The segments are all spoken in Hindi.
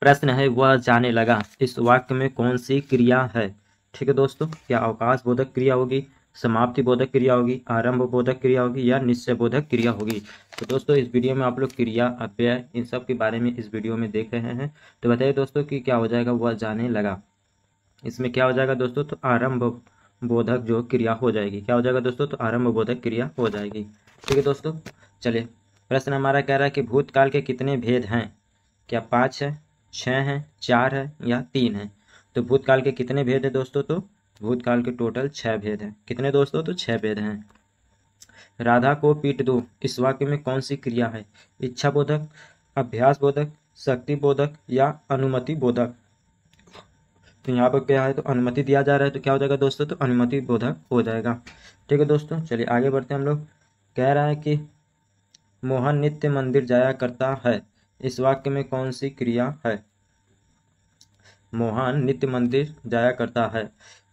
प्रश्न है वह जाने लगा, इस वाक्य में कौन सी क्रिया है। ठीक है दोस्तों, क्या अवकाश बोधक क्रिया होगी, समाप्ति बोधक क्रिया होगी, आरंभ बोधक क्रिया होगी या निश्चय बोधक क्रिया होगी। तो दोस्तों इस वीडियो में आप लोग क्रिया, अव्यय, इन सब के बारे में इस वीडियो में देख रहे हैं। तो बताइए दोस्तों कि क्या हो जाएगा, वह जाने लगा। इसमें क्या हो जाएगा दोस्तों, तो आरंभ बोधक जो क्रिया हो जाएगी। क्या हो जाएगा दोस्तों, तो आरंभ बोधक क्रिया हो जाएगी। ठीक है दोस्तों, चलिए प्रश्न हमारा कह रहा है कि भूतकाल के कितने भेद हैं। क्या 5 है, 6 है, 4 है या 3 है। तो भूतकाल के कितने भेद है दोस्तों, तो भूतकाल के टोटल 6 भेद हैं। कितने दोस्तों, तो 6 भेद हैं। राधा को पीट दो, इस वाक्य में कौन सी क्रिया है। इच्छा बोधक, अभ्यास बोधक, शक्ति बोधक या अनुमति बोधक। तो यहाँ पर क्या है, तो अनुमति दिया जा रहा है, तो क्या हो जाएगा दोस्तों, तो अनुमति बोधक हो जाएगा। ठीक है दोस्तों, चलिए आगे बढ़ते हैं हम लोग। कह रहा है कि मोहन नित्य मंदिर जाया करता है, इस वाक्य में कौन सी क्रिया है। मोहन नित्य मंदिर जाया करता है,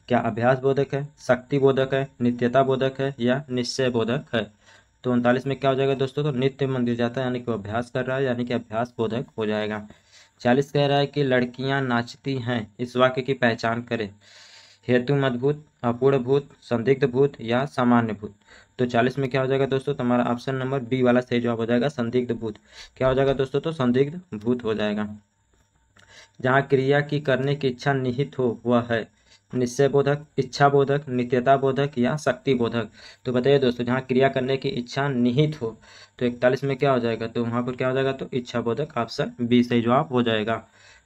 क्या अभ्यास बोधक है, शक्ति बोधक है, नित्यता बोधक है या निश्चय बोधक है। तो 39 में क्या हो जाएगा दोस्तों, तो नित्य मंदिर जाता है यानी कि वो अभ्यास कर रहा है, यानी कि अभ्यास बोधक हो जाएगा। 40 कह रहा है कि लड़कियां नाचती हैं, इस वाक्य की पहचान करें। हेतु मदभूत, अपूर्ण भूत, संदिग्ध भूत या सामान्य भूत। तो 40 में क्या हो जाएगा दोस्तों, तो हमारा ऑप्शन नंबर बी वाला सही जवाब हो जाएगा, संदिग्ध भूत। क्या हो जाएगा दोस्तों, तो संदिग्ध भूत हो जाएगा। जहाँ क्रिया की करने की इच्छा निहित हो वह है निश्चय बोधक, इच्छा बोधक, नित्यता बोधक या शक्ति बोधक। तो बताइए दोस्तों, जहाँ क्रिया करने की इच्छा निहित हो, तो 41 में क्या हो जाएगा, तो वहाँ पर क्या हो जाएगा, तो इच्छा बोधक, ऑप्शन बी सही जवाब हो जाएगा।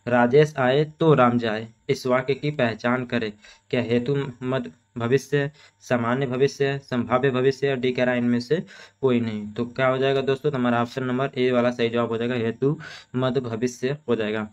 राजेश आए तो राम जाए, इस वाक्य की पहचान करें। क्या हेतु मद भविष्य, सामान्य भविष्य, संभाव्य भविष्य या डी कह रहा है इनमें से कोई नहीं। तो क्या हो जाएगा दोस्तों, तो हमारा ऑप्शन नंबर ए वाला सही जवाब हो जाएगा, हेतु मद भविष्य हो जाएगा।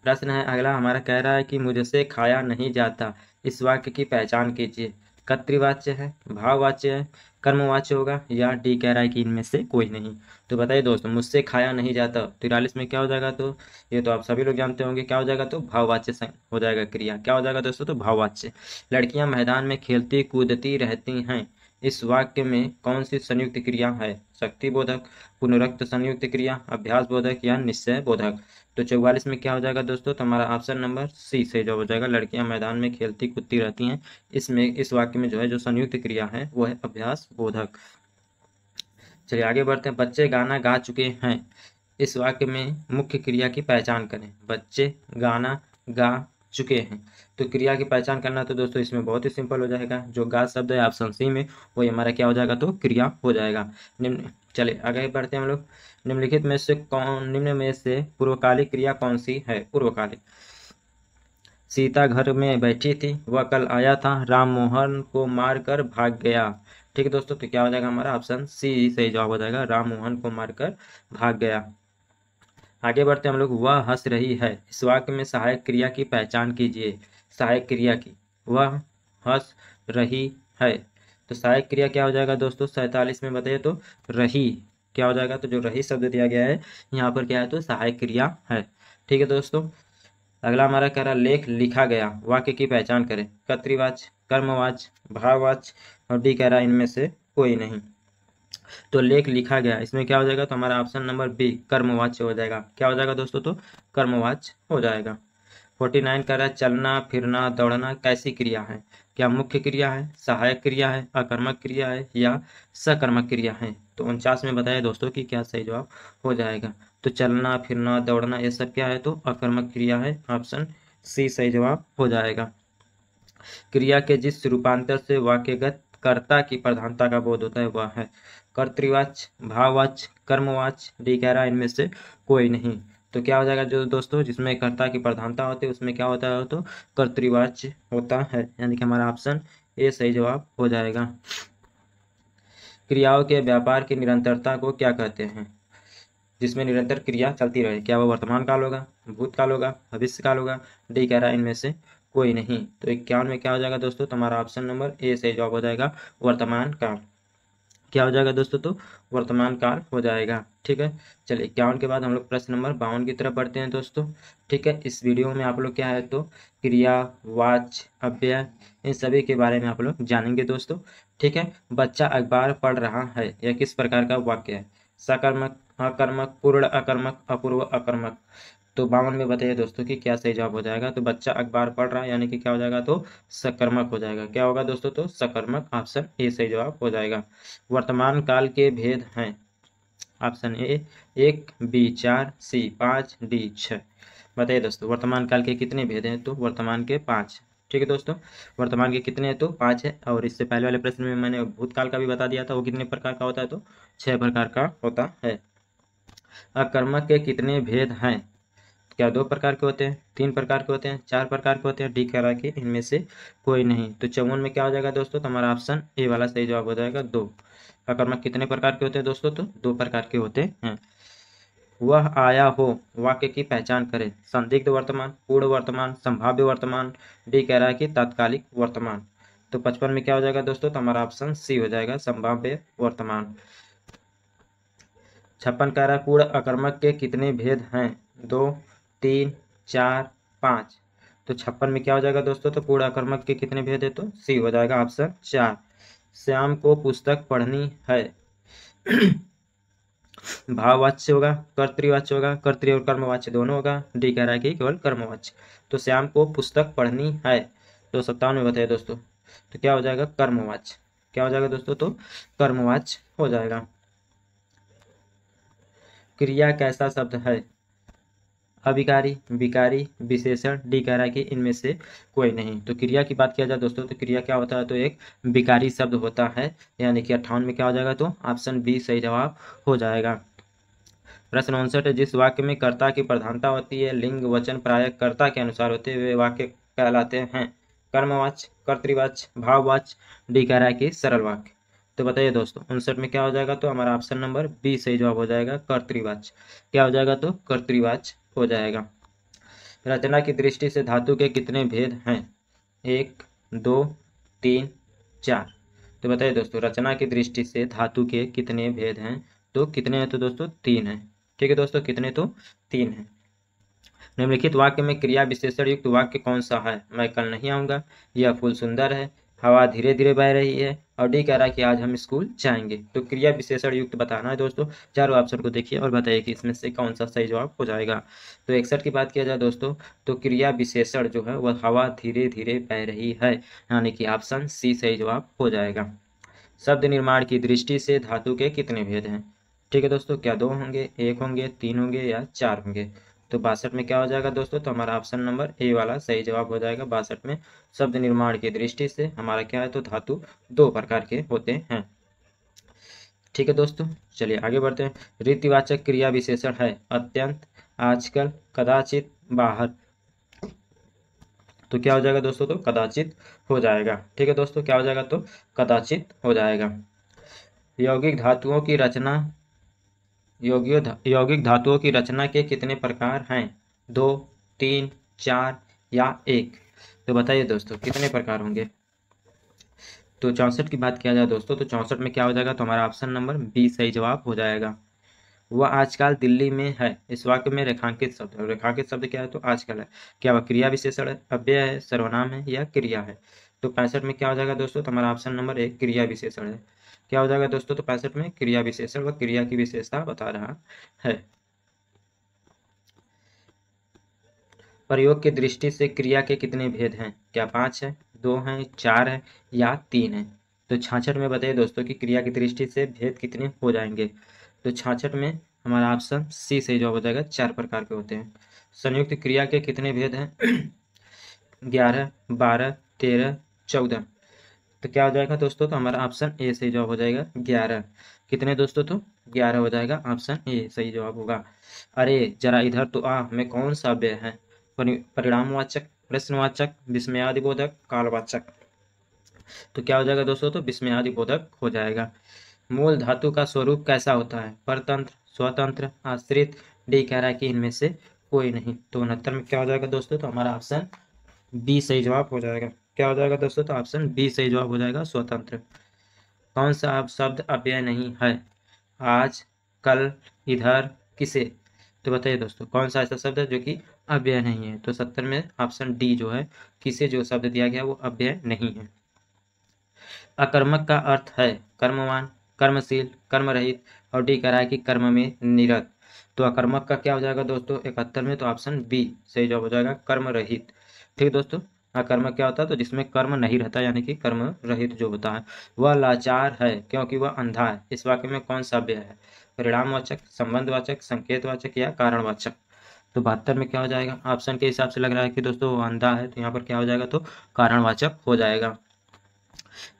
प्रश्न है अगला हमारा, कह रहा है कि मुझसे खाया नहीं जाता, इस वाक्य की पहचान कीजिए। कर्तृवाच्य है, भाववाच्य है, कर्मवाच्य होगा या डी कह रहा है कि इनमें से कोई नहीं। तो बताइए दोस्तों, मुझसे खाया नहीं जाता, 43 में क्या हो जाएगा, तो ये तो आप सभी लोग जानते होंगे, क्या हो जाएगा, तो भाववाच्य हो जाएगा क्रिया। क्या हो जाएगा दोस्तों, तो भाववाच्य। लड़कियां मैदान में खेलती कूदती रहती हैं, इस वाक्य में कौन सी संयुक्त क्रिया है। शक्ति बोधक, पुनरुक्त संयुक्त क्रिया, अभ्यास बोधक या निश्चय बोधक। तो 44 में क्या हो जाएगा दोस्तों, तो हमारा ऑप्शन नंबर सी से जो हो जाएगा, लड़कियां मैदान में खेलती कूदती रहती हैं। इसमें इस वाक्य में जो है जो संयुक्त क्रिया है वो है अभ्यास बोधक। चलिए आगे बढ़ते हैं। बच्चे गाना गा चुके हैं, इस वाक्य में मुख्य क्रिया की पहचान करें। बच्चे गाना गा चुके हैं, तो क्रिया की पहचान करना तो दोस्तों इसमें बहुत ही सिंपल हो जाएगा। जो गा शब्द है ऑप्शन सी में, वही हमारा क्या हो जाएगा, तो क्रिया हो जाएगा। निम्न चलिए आगे बढ़ते हैं हम लोग। निम्न में से पूर्वकालिक क्रिया कौन सी है। पूर्वकालिक, सीता घर में बैठी थी, वह कल आया था, राम मोहन को मारकर भाग गया। ठीक है दोस्तों, तो क्या हो जाएगा हमारा ऑप्शन सी सही जवाब हो जाएगा, राम मोहन को मारकर भाग गया। आगे बढ़ते हम लोग। वह हंस रही है, इस वाक्य में सहायक क्रिया की पहचान कीजिए। सहायक क्रिया की, वह हंस रही है, तो सहायक क्रिया क्या हो जाएगा दोस्तों, 47 में बताइए तो रही। क्या हो जाएगा, तो जो रही शब्द दिया गया है यहाँ पर क्या है, तो सहायक क्रिया है। ठीक है दोस्तों, अगला हमारा कह रहा लेख लिखा गया, वाक्य की पहचान करें। कर्तृवाच्य, कर्मवाच्य, भाववाच्य और डी कह रहा है इनमें से कोई नहीं। तो लेख लिखा गया, इसमें क्या हो जाएगा, तो हमारा ऑप्शन नंबर बी कर्मवाच्य हो जाएगा। क्या हो जाएगा दोस्तों, तो कर्मवाच्य हो जाएगा। 49 कह रहा है चलना फिरना दौड़ना कैसी क्रिया है। क्या मुख्य क्रिया है, सहायक क्रिया है, अकर्मक क्रिया है या सकर्मक क्रिया है। तो 49 में बताया दोस्तों कि क्या सही जवाब हो जाएगा। तो चलना फिरना दौड़ना ये सब क्या है, तो अकर्मक क्रिया है, ऑप्शन सी सही जवाब हो जाएगा। क्रिया के जिस रूपांतर से वाक्यगत कर्ता की प्रधानता का बोध होता है वह है कर्तृवाच्य, भाववाच्य, कर्मवाच्य, डी कह रहा है इनमें से कोई नहीं। तो क्या हो जाएगा जो दोस्तों, जिसमें कर्ता की प्रधानता होती है उसमें क्या होता है, तो कर्तृवाच्य होता है, यानी कि हमारा ऑप्शन ए सही जवाब हो जाएगा। क्रियाओं के व्यापार की निरंतरता को क्या कहते हैं, जिसमें निरंतर क्रिया चलती रहे। क्या वो वर्तमान काल होगा, भूतकाल होगा, भविष्य काल होगा, डी कह रहा है इनमें से कोई नहीं। तो 51 में क्या हो जाएगा दोस्तों, तो हमारा ऑप्शन नंबर ए सही जवाब हो जाएगा, वर्तमान काल। क्या हो जाएगा दोस्तों, तो वर्तमान काल हो जाएगा। ठीक है, चलिए 51 के बाद हम लोग प्रश्न नंबर 52 की तरफ बढ़ते हैं दोस्तों। ठीक है, इस वीडियो में आप लोग क्या है, तो क्रिया, वाच्य, अव्यय, इन सभी के बारे में आप लोग जानेंगे दोस्तों। ठीक है, बच्चा अखबार पढ़ रहा है, यह किस प्रकार का वाक्य है। सकर्मक, अकर्मक, पूर्ण अकर्मक, अपूर्व अकर्मक। तो 52 में बताइए दोस्तों कि क्या सही जवाब हो जाएगा। तो बच्चा अखबार पढ़ रहा है यानी कि क्या हो जाएगा, तो सकर्मक हो जाएगा। क्या होगा दोस्तों, तो सकर्मक, ऑप्शन ए सही जवाब हो जाएगा। वर्तमान काल के भेद हैं, option A 1, B 4, C 5, D 6। बताइए दोस्तों वर्तमान काल के कितने भेद हैं, तो वर्तमान के 5। ठीक है दोस्तों, वर्तमान के कितने हैं, तो 5 है। और इससे पहले वाले प्रश्न में मैंने भूतकाल का भी बता दिया था, वो कितने प्रकार का होता है, तो 6 प्रकार का होता है। अकर्मक के कितने भेद हैं, क्या 2 प्रकार के होते हैं, 3 प्रकार के होते हैं, 4 प्रकार के होते हैं, डी कह रहा है कि इनमें से कोई नहीं। तो 54 में क्या हो जाएगा दोस्तों, तो हमारा ऑप्शन ए वाला सही जवाब हो जाएगा 2। अकर्मक कितने प्रकार के होते हैं दोस्तों, तो 2 प्रकार के होते हैं। वह आया हो वाक्य की पहचान करें, संदिग्ध वर्तमान, पूर्ण वर्तमान, संभाव्य वर्तमान, डी कह रहा है कि तात्कालिक वर्तमान। तो 55 में क्या हो जाएगा दोस्तों, तो हमारा ऑप्शन सी हो जाएगा, संभाव्य वर्तमान। 56 कह रहा है पूर्ण अकर्मक के कितने भेद हैं, 2, 3, 4, 5। तो 56 में क्या हो जाएगा दोस्तों, तो पूर्ण अकर्मक के कितने भेद है, तो सी हो जाएगा, ऑप्शन 4। श्याम को पुस्तक पढ़नी है, भाववाच्य होगा, कर्तृवाच्य होगा, कर्तृ और कर्मवाच्य दोनों होगा, डी कह रहा है कि केवल कर्मवाच्य। तो श्याम को पुस्तक पढ़नी है, तो 57 में बताइए दोस्तों, तो क्या हो जाएगा, कर्मवाच्य। क्या हो जाएगा दोस्तों, तो कर्मवाच्य हो जाएगा। क्रिया कैसा शब्द है, अभिकारी, विकारी, विशेषण, डी कह रहा है कि इनमें से कोई नहीं। तो क्रिया की बात किया जाए दोस्तों, तो क्रिया क्या होता है, तो एक विकारी शब्द होता है, यानी कि 58 में क्या हो जाएगा, तो ऑप्शन बी सही जवाब हो जाएगा। प्रश्न 59 है, जिस वाक्य में कर्ता की प्रधानता होती है, लिंग वचन प्राय कर्ता के अनुसार होते हुए वाक्य कहलाते हैं, कर्मवाच्य, कर्तृवाच्य, भाववाच्य, डी कह रहा है कि सरल वाक्य। तो बताइए दोस्तों 59 में क्या हो जाएगा, तो हमारा ऑप्शन नंबर बी सही जवाब हो जाएगा, कर्तृवाच्य। क्या हो जाएगा, तो कर्तृवाच्य हो जाएगा। रचना की दृष्टि से धातु के कितने भेद हैं, 1, 2, 3, 4। तो बताइए दोस्तों रचना की दृष्टि से धातु के कितने भेद हैं, तो कितने हैं, तो दोस्तों 3 हैं। ठीक है दोस्तों, कितने, तो 3 हैं। निम्नलिखित वाक्य में क्रिया विशेषण युक्त वाक्य कौन सा है, मैं कल नहीं आऊँगा, यह फूल सुंदर है, हवा धीरे धीरे बह रही है, और डी कह रहा है कि आज हम स्कूल जाएंगे। तो क्रिया विशेषण युक्त बताना है दोस्तों। चारों ऑप्शन को देखिए और बताइए कि इसमें से कौन सा सही जवाब हो जाएगा। तो 61 की बात किया जाए दोस्तों, तो क्रिया विशेषण जो है वह हवा धीरे धीरे बह रही है, यानी कि ऑप्शन सी सही जवाब हो जाएगा। शब्द निर्माण की दृष्टि से धातु के कितने भेद हैं, ठीक है दोस्तों, क्या 2 होंगे, 1 होंगे, 3 होंगे या 4 होंगे। तो 62 में क्या हो जाएगा दोस्तों, तो हमारा ऑप्शन नंबर ए वाला सही जवाब हो जाएगा। 62 में शब्द निर्माण की दृष्टि से हमारा क्या है, तो धातु 2 प्रकार के होते हैं। ठीक है दोस्तों, चलिए आगे बढ़ते हैं। रीतिवाचक क्रिया विशेषण है अत्यंत, आजकल, कदाचित, बाहर। तो क्या हो जाएगा दोस्तों, तो कदाचित हो जाएगा। ठीक है दोस्तों, क्या हो जाएगा, तो कदाचित हो जाएगा। यौगिक धातुओं की रचना, यौगिक धातुओं की रचना के कितने प्रकार हैं, 2, 3, 4 या 1। तो बताइए दोस्तों कितने प्रकार होंगे। तो 64 की बात किया जाए दोस्तों, तो 64 में क्या हो जाएगा, तो हमारा ऑप्शन नंबर बी सही जवाब हो जाएगा। वह आजकल दिल्ली में है, इस वाक्य में रेखांकित शब्द है, रेखांकित शब्द क्या है, तो आजकल है। क्या वह क्रिया विशेषण है, अव्यय है, सर्वनाम है या क्रिया है। तो 65 में क्या हो जाएगा दोस्तों, तो हमारा ऑप्शन नंबर 1 क्रिया विशेषण है। क्या हो जाएगा दोस्तों, तो 65 में क्रिया विशेषण व क्रिया की विशेषता बता रहा है। प्रयोग की दृष्टि से क्रिया के कितने भेद हैं, क्या 5 है, 2 हैं, 4 है या 3 है। तो 66 में बताइए दोस्तों कि क्रिया की दृष्टि से भेद कितने हो जाएंगे। तो 66 में हमारा ऑप्शन सी सही जवाब हो जाएगा, 4 प्रकार के होते हैं। संयुक्त क्रिया के कितने भेद हैं, 11, 12, 13, 14। तो क्या हो जाएगा दोस्तों, तो हमारा ऑप्शन ए सही जवाब हो जाएगा, 11। कितने दोस्तों, तो 11 हो जाएगा, ऑप्शन ए सही जवाब होगा। अरे जरा इधर तो आ में कौन सा अव्यय है, परिणामवाचक, प्रश्नवाचक, विस्मयादिबोधक, कालवाचक। तो क्या हो जाएगा दोस्तों, तो विस्मयादिबोधक हो जाएगा। मूल धातु का स्वरूप कैसा होता है, परतंत्र, स्वतंत्र, आश्रित, डी कह रहा है कि इनमें से कोई नहीं। तो 69 में क्या हो जाएगा दोस्तों, तो हमारा ऑप्शन बी सही जवाब हो जाएगा। क्या हो जाएगा दोस्तों, तो ऑप्शन बी सही जवाब हो जाएगा, स्वतंत्र। कौन सा अब शब्द अव्यय नहीं है, आज, कल, इधर, किसे। तो बताइए दोस्तों कौन सा ऐसा शब्द है जो कि अव्यय नहीं है। तो 70 में ऑप्शन डी जो है, किसे जो शब्द दिया गया वो अव्यय नहीं है। अकर्मक का अर्थ है कर्मवान, कर्मशील, कर्मरहित, और डी कह रहा है कि कर्म में निरत। तो अकर्मक का क्या हो जाएगा दोस्तों 71 में, तो ऑप्शन बी सही जवाब हो जाएगा, कर्म रहित। ठीक है दोस्तों, अकर्मक क्या होता है, तो जिसमें कर्म नहीं रहता यानी कि कर्म रहित जो होता है। वह लाचार है क्योंकि वह अंधा है। इस वाक्य में कौन सा अव्यय है? परिणामवाचक, संबंधवाचक, संकेतवाचक या कारणवाचक? तो 72 में क्या हो जाएगा? ऑप्शन के हिसाब से लग रहा है कि दोस्तों वो अंधा है, तो यहाँ पर क्या हो जाएगा, तो कारणवाचक हो जाएगा।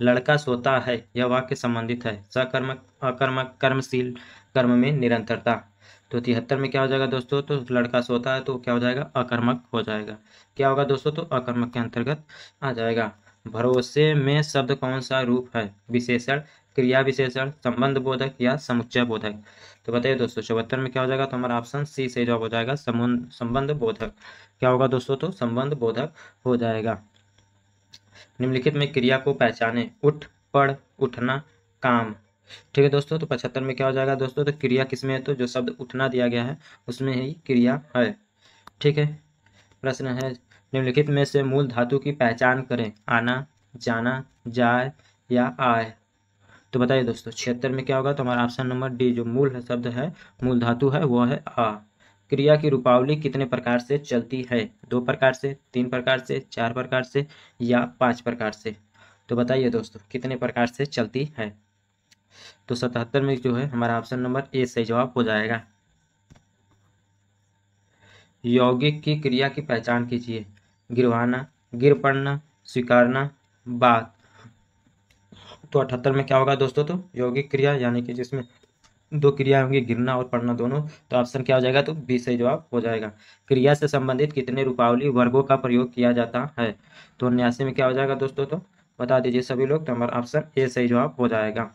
लड़का सोता है, यह वाक्य संबंधित है। सकर्मक, अकर्मक, कर्मशील, कर्म में निरंतरता। तो 73 में क्या हो जाएगा दोस्तों, तो लड़का सोता है तो क्या हो जाएगा, अकर्मक हो जाएगा। क्या होगा दोस्तों, तो अकर्मक के अंतर्गत आ जाएगा। भरोसे में शब्द कौन सा रूप है? विशेषण, क्रिया विशेषण, संबंध बोधक या समुच्चय बोधक? तो बताइए दोस्तों 74 में क्या हो जाएगा, तो हमारा ऑप्शन सी से जवाब हो जाएगा, संबंध बोधक। क्या होगा दोस्तों, तो संबंध बोधक हो जाएगा। निम्नलिखित में क्रिया को पहचाने। उठ, पढ़, उठना, काम। ठीक है दोस्तों, तो 75 में क्या हो जाएगा दोस्तों, तो क्रिया किसमें है, तो जो शब्द उठना दिया गया है उसमें ही क्रिया है। ठीक है, प्रश्न है निम्नलिखित में से मूल धातु की पहचान करें। आना, जाना, जाए या आए? तो बताइए दोस्तों 76 में क्या होगा, तो हमारा ऑप्शन नंबर डी जो मूल शब्द है, मूल धातु है, वो है आ। क्रिया की रूपावली कितने प्रकार से चलती है? 2 प्रकार से, 3 प्रकार से, 4 प्रकार से या 5 प्रकार से? तो बताइए दोस्तों कितने प्रकार से चलती है? तो 77 में जो है हमारा ऑप्शन नंबर ए सही जवाब हो जाएगा। यौगिक की क्रिया की पहचान कीजिए। गिरवाना, गिर पड़ना, स्वीकारना, बात। तो 78 में क्या होगा दोस्तों, तो यौगिक क्रिया यानी कि जिसमें 2 क्रिया होंगी, गिरना और पढ़ना दोनों। तो ऑप्शन क्या हो जाएगा, तो बी सही जवाब हो जाएगा। क्रिया से संबंधित कितने रूपावली वर्गों का प्रयोग किया जाता है? तो 79 में क्या हो जाएगा दोस्तों, तो बता दीजिए सभी लोग, तो हमारा ऑप्शन ए सही जवाब हो जाएगा।